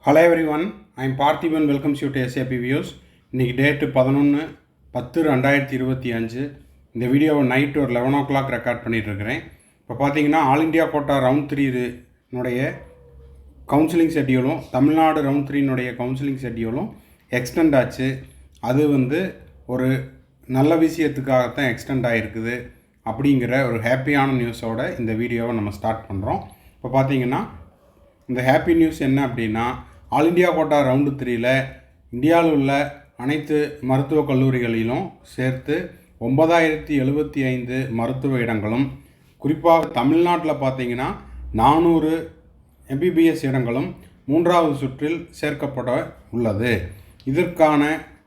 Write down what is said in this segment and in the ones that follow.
Hello everyone, I am Parthiban welcomes you to SAP Views. இன்னைக்கு date 11/10/2025. இந்த வீடியோவை night ஒரு 11 o'clock ரெக்கார்ட் பண்ணிகிட்ருக்கிறேன். இப்போ பார்த்தீங்கன்னா all India quota round 3 counselling ஷெட்யூலும் தமிழ்நாடு ரவுண்ட் 3 கவுன்சிலிங் ஷெட்யூலும் எக்ஸ்டெண்ட் ஆச்சு. அது ஒரு நல்ல விஷயத்துக்காகத்தான் எக்ஸ்டெண்ட் ஆகிருக்குது அப்படிங்கிற ஒரு ஹாப்பியான நியூஸோட இந்த வீடியோவை நம்ம ஸ்டார்ட் பண்ணுறோம். இப்போ பார்த்தீங்கன்னா இந்த ஹாப்பி நியூஸ் என்ன அப்படின்னா, ஆல் இண்டியா கோட்டா ரவுண்டு 3 இந்தியாவில் உள்ள அனைத்து மருத்துவக் கல்லூரிகளிலும் சேர்த்து 9075 மருத்துவ இடங்களும், குறிப்பாக தமிழ்நாட்டில் பார்த்தீங்கன்னா 400 MBBS இடங்களும் 3வது சுற்றில் சேர்க்கப்பட உள்ளது. இதற்கான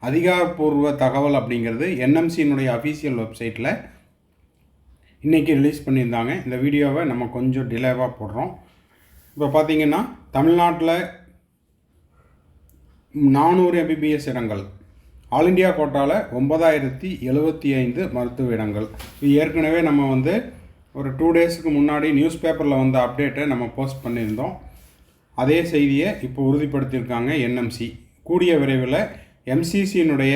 அதிகாரப்பூர்வ தகவல் அப்படிங்கிறது NMCயினுடைய அஃபீஷியல் வெப்சைட்டில் இன்றைக்கி ரிலீஸ் பண்ணியிருந்தாங்க. இந்த வீடியோவை நம்ம கொஞ்சம் டிலேவாக போடுறோம். இப்போ பார்த்தீங்கன்னா தமிழ்நாட்டில் 400 MBBS இடங்கள், ஆல் இண்டியா கோட்டாவில் 9075 மருத்துவ இடங்கள். இது ஏற்கனவே நம்ம ஒரு 2 டேஸுக்கு முன்னாடி நியூஸ் பேப்பரில் வந்த அப்டேட்டை நம்ம போஸ்ட் பண்ணியிருந்தோம். அதே செய்தியை இப்போ உறுதிப்படுத்தியிருக்காங்க NMC. கூடிய விரைவில் MCCயினுடைய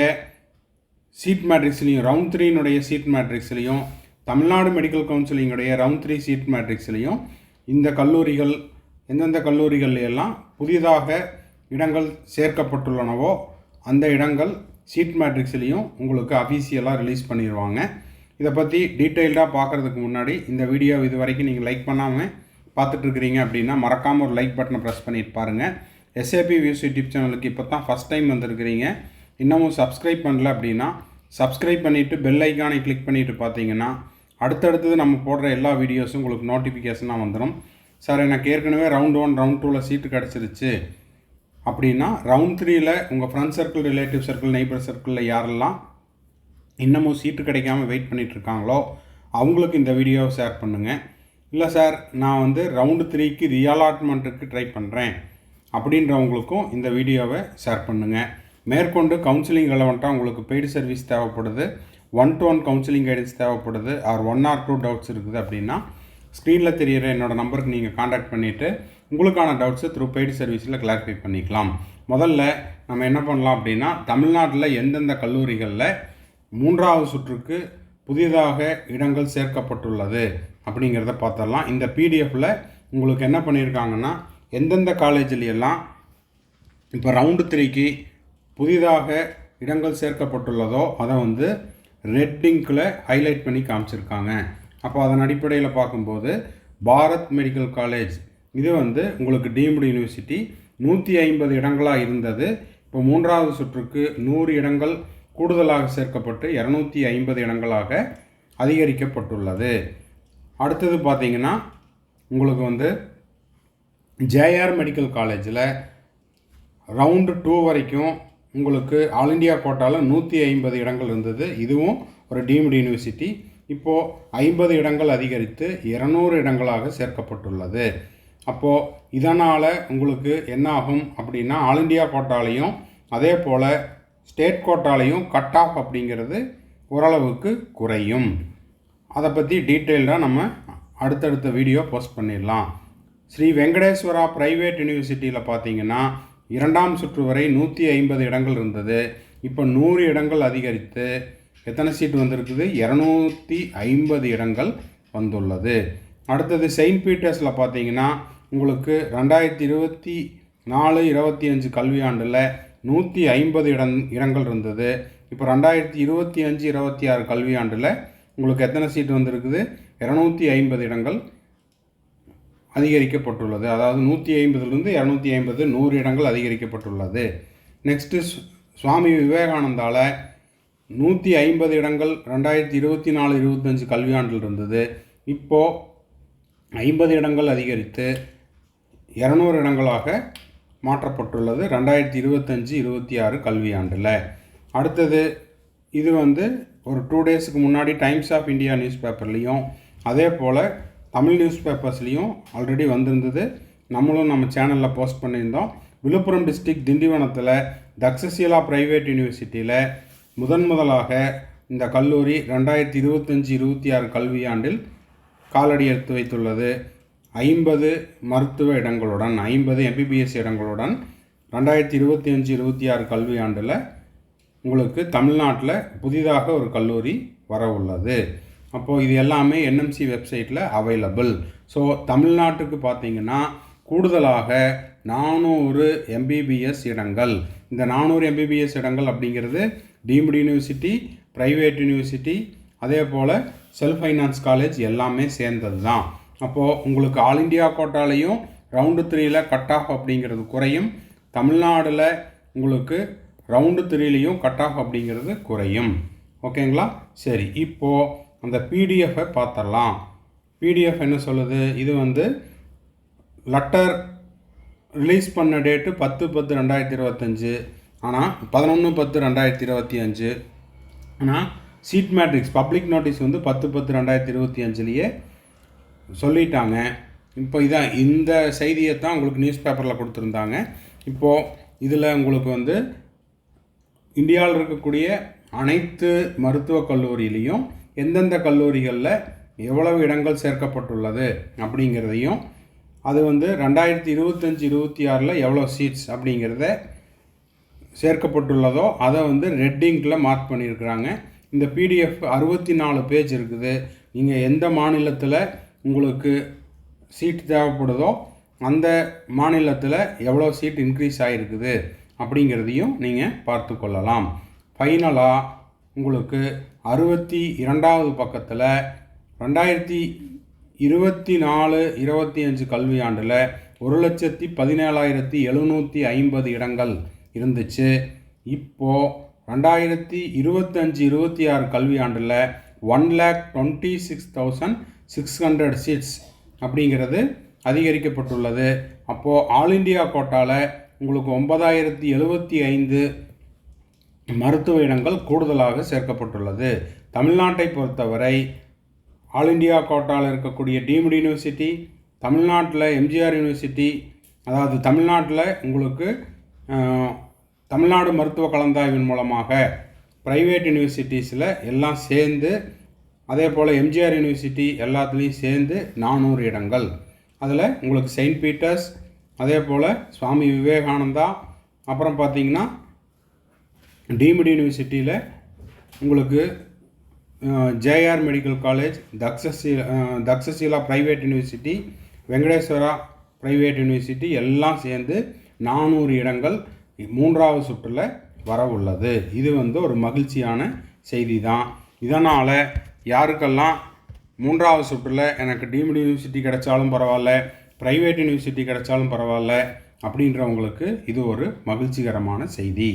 சீட் மேட்ரிக்ஸ்லையும் ரவுண்ட் 3 சீட் மேட்ரிக்ஸ்லையும் தமிழ்நாடு மெடிக்கல் கவுன்சிலிங்குடைய ரவுண்ட் 3 சீட் மேட்ரிக்ஸ்லையும் இந்த கல்லூரிகள் எந்தெந்த கல்லூரிகள் எல்லாம் புதிதாக இடங்கள் சேர்க்கப்பட்டுள்ளனவோ அந்த இடங்கள் சீட் மேட்ரிக்ஸ்லையும் உங்களுக்கு அஃபீஷியலாக ரிலீஸ் பண்ணிடுவாங்க. இதை பற்றி டீட்டெயில்டாக பார்க்குறதுக்கு முன்னாடி இந்த வீடியோ இது வரைக்கும் நீங்கள் லைக் பண்ணாமல் பார்த்துட்ருக்கிறீங்க அப்படின்னா மறக்காமல் ஒரு லைக் பட்டனை ப்ரெஸ் பண்ணிட்டு பாருங்கள். SAP வியூஸ் யூடியூப் சேனலுக்கு இப்போ தான் ஃபஸ்ட் டைம் வந்திருக்கிறீங்க, இன்னமும் சப்ஸ்கிரைப் பண்ணல அப்படின்னா சப்ஸ்கிரைப் பண்ணிவிட்டு பெல் ஐக்கானை கிளிக் பண்ணிவிட்டு பார்த்தீங்கன்னா அடுத்தடுத்தது நம்ம போடுற எல்லா வீடியோஸும் உங்களுக்கு நோட்டிஃபிகேஷனாக வந்துடும். சார் எனக்கு ஏற்கனவே ரவுண்ட் 1 ரவுண்ட் 2 சீட்டு கிடச்சிருச்சு அப்படின்னா ரவுண்ட் 3 உங்கள் friend circle, relative circle, neighbour சர்க்கிளில் யாரெல்லாம் இன்னமும் சீட்டு கிடைக்காமல் வெயிட் பண்ணிகிட்ருக்காங்களோ அவங்களுக்கு இந்த வீடியோவை ஷேர் பண்ணுங்கள். இல்லை சார் நான் ரவுண்டு 3க்கு ரீஅலாட்மெண்ட்டுக்கு ட்ரை பண்ணுறேன் அப்படின்றவங்களுக்கும் இந்த வீடியோவை ஷேர் பண்ணுங்கள். மேற்கொண்டு கவுன்சிலிங் ரெலவெண்ட்டாக உங்களுக்கு பெய்டு சர்வீஸ் தேவைப்படுது, 1-to-1 கவுன்சிலிங் கைடன்ஸ் தேவைப்படுது, ஆர் 1 or 2 டவுட்ஸ் இருக்குது அப்படின்னா ஸ்க்ரீனில் தெரிகிற என்னோடய நம்பருக்கு நீங்கள் காண்டாக்ட் பண்ணிவிட்டு உங்களுக்கான டவுட்ஸை த்ரூ பெய்டு சர்வீஸில் கிளாரிஃபை பண்ணிக்கலாம். முதல்ல நம்ம என்ன பண்ணலாம் அப்படின்னா, தமிழ்நாட்டில் எந்தெந்த கல்லூரிகளில் 3வது சுற்றுக்கு புதிதாக இடங்கள் சேர்க்கப்பட்டுள்ளது அப்படிங்கிறத பார்த்துடலாம். இந்த PDFில் உங்களுக்கு என்ன பண்ணியிருக்காங்கன்னா, எந்தெந்த காலேஜிலெல்லாம் இப்போ ரவுண்டு 3க்கு புதிதாக இடங்கள் சேர்க்கப்பட்டுள்ளதோ அதை ரெட் இங்கில் ஹைலைட் பண்ணி காமிச்சிருக்காங்க. அப்போ அதன் அடிப்படையில் பார்க்கும்போது பாரத் மெடிக்கல் காலேஜ் இது உங்களுக்கு டீம்டு யூனிவர்சிட்டி 150 இடங்களாக இருந்தது. இப்போ 3வது சுற்றுக்கு 100 இடங்கள் கூடுதலாக சேர்க்கப்பட்டு 250 இடங்களாக அதிகரிக்கப்பட்டுள்ளது. அடுத்தது பார்த்திங்கன்னா உங்களுக்கு JR மெடிக்கல் காலேஜில் ரவுண்டு 2 வரைக்கும் உங்களுக்கு ஆல் இண்டியா கோட்டாவில் 150 இடங்கள் இருந்தது. இதுவும் ஒரு டீம்டு யூனிவர்சிட்டி. இப்போது 50 இடங்கள் அதிகரித்து 200 இடங்களாக சேர்க்கப்பட்டுள்ளது. அப்போது இதனால் உங்களுக்கு என்ன ஆகும் அப்படின்னா, ஆல் இண்டியா கோட்டாலையும் அதே போல் ஸ்டேட் கோட்டாலையும் கட் ஆஃப் அப்படிங்கிறது ஓரளவுக்கு குறையும். அதை பற்றி டீட்டெயில்டாக நம்ம அடுத்தடுத்த வீடியோ போஸ்ட் பண்ணிடலாம். ஸ்ரீ வெங்கடேஸ்வரா ப்ரைவேட் யூனிவர்சிட்டியில் பார்த்தீங்கன்னா 2ஆம் சுற்று வரை 150 இடங்கள் இருந்தது. இப்போ 100 இடங்கள் அதிகரித்து எத்தனை சீட்டு வந்திருக்குது? 250 இடங்கள் வந்துள்ளது. அடுத்தது செயின்ட் பீட்டர்ஸில் பார்த்தீங்கன்னா உங்களுக்கு 2024-25 கல்வியாண்டில் 150 இடங்கள் இருந்தது. இப்போ 2025-26 கல்வியாண்டில் உங்களுக்கு எத்தனை சீட்டு வந்திருக்குது? 250 இடங்கள் அதிகரிக்கப்பட்டுள்ளது. அதாவது 150லேருந்து 250 100 இடங்கள் அதிகரிக்கப்பட்டுள்ளது. நெக்ஸ்ட்டு சுவாமி விவேகானந்தாவில் 150 இடங்கள் 2024-25 கல்வியாண்டில் இருந்தது. இப்போது 50 இடங்கள் அதிகரித்து 200 இடங்களாக மாற்றப்பட்டுள்ளது 2025-26 கல்வியாண்டில். அடுத்தது இது ஒரு 2 டேஸுக்கு முன்னாடி டைம்ஸ் ஆஃப் இந்தியா நியூஸ் பேப்பர்லேயும் அதே போல் தமிழ் நியூஸ் பேப்பர்ஸ்லேயும் ஆல்ரெடி வந்திருந்தது. நம்மளும் நம்ம சேனலில் போஸ்ட் பண்ணியிருந்தோம். விழுப்புரம் டிஸ்ட்ரிக்ட் திண்டிவனத்தில் தக்ஷசீலா ப்ரைவேட் யூனிவர்சிட்டியில் முதலாக இந்த கல்லூரி 2025-26 கல்வியாண்டில் காலடி எடுத்து வைத்துள்ளது. 50 மருத்துவ இடங்களுடன் 50 MBBS இடங்களுடன் 2025-26 கல்வியாண்டில் உங்களுக்கு தமிழ்நாட்டில் புதிதாக ஒரு கல்லூரி வர உள்ளது. அப்போது இது எல்லாமே என்எம்சி வெப்சைட்டில் அவைலபிள். ஸோ தமிழ்நாட்டுக்கு பார்த்திங்கன்னா கூடுதலாக 400 MBBS இடங்கள். இந்த 400 MBBS இடங்கள் அப்படிங்கிறது டீம்டு யூனிவர்சிட்டி, ப்ரைவேட் யூனிவர்சிட்டி, அதே போல் செல்ஃப் ஃபைனான்ஸ் காலேஜ் எல்லாமே சேர்ந்தது தான். அப்போது உங்களுக்கு ஆல் இண்டியா கோட்டாலையும் ரவுண்டு 3ல் கட் ஆஃப் அப்படிங்கிறது குறையும். தமிழ்நாடில் உங்களுக்கு ரவுண்டு 3லையும் கட் ஆஃப் அப்படிங்கிறது குறையும். ஓகேங்களா? சரி, இப்போது அந்த பிடிஎஃப்பை பார்த்துடலாம். பிடிஎஃப் என்ன சொல்லுது? இது வந்து லெட்டர் ரிலீஸ் பண்ண டேட்டு 10/10/2025, ஆனால் 11/10/2025. ஆனால் சீட் மேட்ரிக்ஸ் பப்ளிக் நோட்டீஸ் வந்து 10/10/2025லேயே சொல்லிட்டாங்க. இப்போ இதான் இந்த செய்தியை தான் உங்களுக்கு நியூஸ் பேப்பரில் கொடுத்துருந்தாங்க. இப்போது இதில் உங்களுக்கு வந்து இந்தியாவில் இருக்கக்கூடிய அனைத்து மருத்துவக் கல்லூரியிலையும் எந்தெந்த கல்லூரிகளில் எவ்வளவு இடங்கள் சேர்க்கப்பட்டுள்ளது அப்படிங்கிறதையும், அது வந்து 2025-26 எவ்வளோ சீட்ஸ் அப்படிங்கிறத சேர்க்கப்பட்டுள்ளதோ அதை வந்து ரெட்டிங்கில் மார்க் பண்ணியிருக்கிறாங்க. இந்த பிடிஎஃப் 64 பேஜ் இருக்குது. நீங்கள் எந்த மாநிலத்தில் உங்களுக்கு சீட் தேவைப்படுதோ அந்த மாநிலத்தில் எவ்வளோ சீட் இன்க்ரீஸ் ஆகிருக்குது அப்படிங்கிறதையும் நீங்கள் பார்த்து கொள்ளலாம். ஃபைனலாக உங்களுக்கு 62வது பக்கத்தில் 2024-25 கல்வியாண்டில் 1,17,750 இடங்கள் இருந்துச்சு. இப்போது 2025-26 கல்வியாண்டில் 1,26,600 சீட்ஸ் அப்படிங்கிறது அதிகரிக்கப்பட்டுள்ளது. அப்போது ஆல் இண்டியா கோட்டாவில் உங்களுக்கு 9,075 மருத்துவ இடங்கள் கூடுதலாக சேர்க்கப்பட்டுள்ளது. தமிழ்நாட்டை பொறுத்தவரை ஆல் இண்டியா கோட்டாவில் இருக்கக்கூடிய டீம்டு யூனிவர்சிட்டி, தமிழ்நாட்டில் எம்ஜிஆர் யூனிவர்சிட்டி, அதாவது தமிழ்நாட்டில் உங்களுக்கு தமிழ்நாடு மருத்துவ கலந்தாய்வின் மூலமாக ப்ரைவேட் யூனிவர்சிட்டிஸில் எல்லாம் சேர்ந்து, அதே போல் எம்ஜிஆர் யூனிவர்சிட்டி எல்லாத்துலேயும் சேர்ந்து 400 இடங்கள். அதில் உங்களுக்கு செயின்ட் பீட்டர்ஸ், அதே போல் சுவாமி விவேகானந்தா, அப்புறம் பார்த்திங்கன்னா டீம்டு யூனிவர்சிட்டியில் உங்களுக்கு JR medical college, Takshashila private university, Venkateswara private university எல்லாம் சேர்ந்து 400 இடங்கள் 3வது சுற்றில் வர உள்ளது. இது வந்து ஒரு மகிழ்ச்சியான செய்தி தான். இதனால் யாருக்கெல்லாம் 3வது சுற்றில் எனக்கு டீம்டு யூனிவர்சிட்டி கிடைச்சாலும் பரவாயில்ல, ப்ரைவேட் யூனிவர்சிட்டி கிடைச்சாலும் பரவாயில்ல அப்படின்றவங்களுக்கு இது ஒரு மகிழ்ச்சிகரமான செய்தி.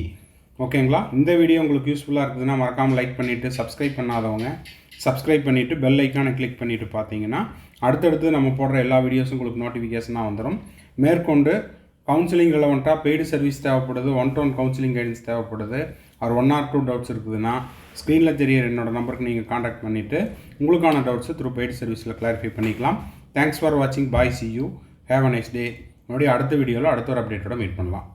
ஓகேங்களா? இந்த வீடியோ உங்களுக்கு யூஸ்ஃபுல்லாக இருக்குதுன்னா மறக்காமல் லைக் பண்ணிவிட்டு, சப்ஸ்கிரைப் பண்ணாதவங்க சப்ஸ்கிரைப் பண்ணிவிட்டு பெல் ஐக்கானை கிளிக் பண்ணிவிட்டு பார்த்தீங்கன்னா அடுத்தடுத்து நம்ம போடுற எல்லா வீடியோஸும் உங்களுக்கு நோட்டிஃபிகேஷனாக வந்துடும். மேற்கொண்டு கவுன்சிலிங் ரெலவெண்ட்டாக பெய்டு சர்வீஸ் தேவைப்படுது, 1-to-1 கவுன்சிலிங் கைடன்ஸ் தேவைப்படுது, ஒரு 1 or 2 டவுட்ஸ் இருக்குதுன்னா ஸ்க்ரீனில் தெரியிற என்னோடய நம்பருக்கு நீங்கள் காண்டாக்ட் பண்ணிவிட்டு உங்களுக்கான டவுட்ஸை த்ரூ பெய்டு சர்வீஸில் கிளாரிஃபை பண்ணிக்கலாம். தேங்க்ஸ் ஃபார் வாட்சிங். Bye, see you, have a nice day. மறுபடியும் அடுத்த வீடியோவில் அடுத்த ஒரு அப்டேட்டோட மீட் பண்ணலாம்.